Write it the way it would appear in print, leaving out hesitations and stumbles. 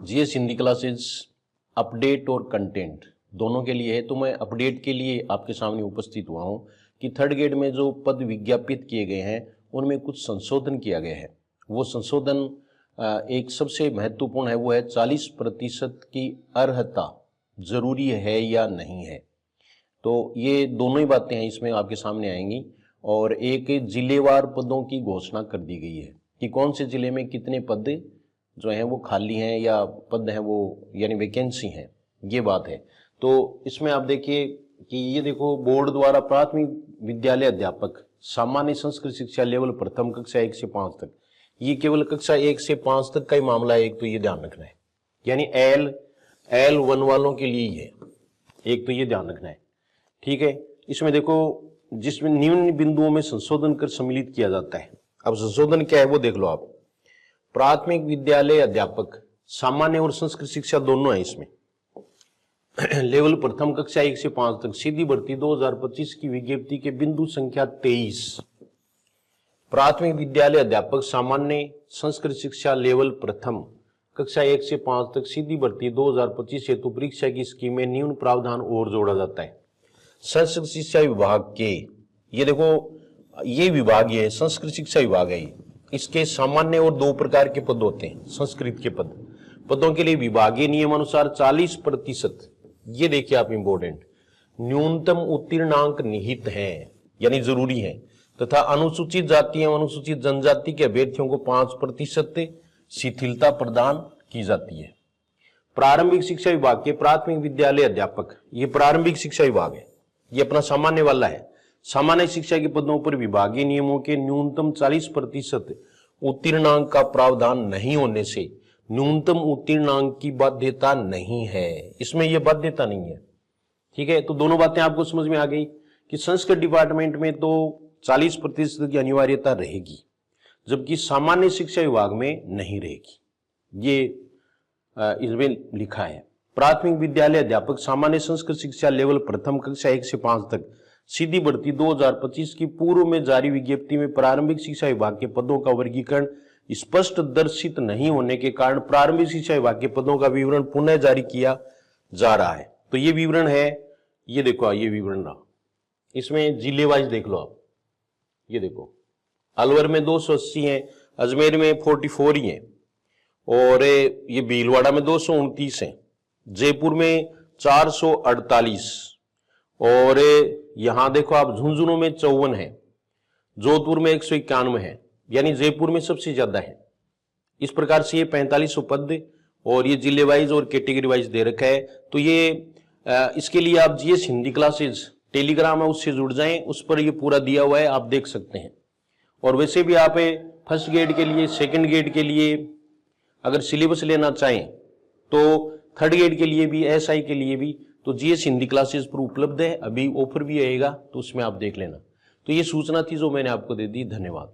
GS Hindi classes update और content दोनों के लिए है। तो मैं अपडेट के लिए आपके सामने उपस्थित हुआ हूं कि थर्ड ग्रेड में जो पद विज्ञापित किए गए हैं उनमें कुछ संशोधन किया गया है। वो संशोधन एक सबसे महत्वपूर्ण है, वो है 40% की अर्हता जरूरी है या नहीं है। तो ये दोनों ही बातें हैं इसमें आपके सामने आएंगी। और एक जिलेवार पदों की घोषणा कर दी गई है कि कौन से जिले में कितने पद जो हैं वो खाली हैं या पद हैं वो यानी वैकेंसी हैं, ये बात है। तो इसमें आप देखिए कि ये देखो, बोर्ड द्वारा प्राथमिक विद्यालय अध्यापक सामान्य संस्कृत शिक्षा लेवल प्रथम कक्षा 1 से 5 तक, ये केवल कक्षा 1 से 5 तक का ही मामला है। एक तो ये ध्यान रखना है, यानी L1 वालों के लिए ये एक तो ये ध्यान रखना है, ठीक है। इसमें देखो, जिसमें निम्न बिंदुओं में संशोधन कर सम्मिलित किया जाता है। अब संशोधन क्या है वो देख लो आप। प्राथमिक विद्यालय अध्यापक सामान्य और संस्कृत शिक्षा दोनों है इसमें। लेवल प्रथम कक्षा 1 से 5 तक सीधी भर्ती 2025 की विज्ञप्ति के बिंदु संख्या 23। प्राथमिक विद्यालय अध्यापक सामान्य संस्कृत शिक्षा लेवल प्रथम कक्षा 1 से 5 तक सीधी भर्ती 2025 हेतु परीक्षा की स्कीम में न्यून प्रावधान और जोड़ा जाता है। संस्कृत शिक्षा विभाग के, ये देखो, ये विभाग ये संस्कृत शिक्षा विभाग है। इसके सामान्य और 2 प्रकार के पद होते हैं। संस्कृत के पदों के लिए विभागीय नियमानुसार 40%, ये देखिए आप, इंपॉर्टेंट, न्यूनतम उत्तीर्णांक निहित है यानी जरूरी है, तथा अनुसूचित जाति एवं अनुसूचित जनजाति के अभ्यर्थियों को 5% शिथिलता प्रदान की जाती है। प्रारंभिक शिक्षा विभाग के प्राथमिक विद्यालय अध्यापक, ये प्रारंभिक शिक्षा विभाग है, ये अपना सामान्य वाला है। सामान्य शिक्षा के पदों पर विभागीय नियमों के न्यूनतम 40% उत्तीर्णांक का प्रावधान नहीं होने से न्यूनतम उत्तीर्णांक की बाध्यता नहीं है। इसमें यह बाध्यता नहीं है, ठीक है। तो दोनों बातें आपको समझ में आ गई कि संस्कृत डिपार्टमेंट में तो 40% की अनिवार्यता रहेगी, जबकि सामान्य शिक्षा विभाग में नहीं रहेगी। ये इसमें लिखा है। प्राथमिक विद्यालय अध्यापक सामान्य संस्कृत शिक्षा लेवल प्रथम कक्षा 1 से 5 तक सीधी भर्ती 2025 की पूर्व में जारी विज्ञप्ति में प्रारंभिक शिक्षा विभाग के पदों का वर्गीकरण स्पष्ट दर्शित नहीं होने के कारण प्रारंभिक शिक्षा विभाग के पदों का विवरण पुनः जारी किया जा रहा है। तो ये विवरण है, ये देखो, ये विवरण रहा। इसमें जिले वाइज देख लो आप, ये देखो, अलवर में 280 है, अजमेर में 44 ही है, और ये भीलवाड़ा में 229 है, जयपुर में 448, और यहां देखो आप झुंझुनू में 54 है, जोधपुर में 191 है, यानी जयपुर में सबसे ज्यादा है। इस प्रकार से ये 4500 पद और ये जिले वाइज और कैटेगरी वाइज दे रखा है। तो ये इसके लिए आप जीएस हिंदी क्लासेज टेलीग्राम है उससे जुड़ जाएं, उस पर ये पूरा दिया हुआ है, आप देख सकते हैं। और वैसे भी आप फर्स्ट ग्रेड के लिए, सेकंड ग्रेड के लिए अगर सिलेबस लेना चाहें तो थर्ड ग्रेड के लिए भी, एसआई के लिए भी, तो जीएस हिंदी क्लासेस पर उपलब्ध है। अभी ऑफर भी आएगा तो उसमें आप देख लेना। तो ये सूचना थी जो मैंने आपको दे दी। धन्यवाद।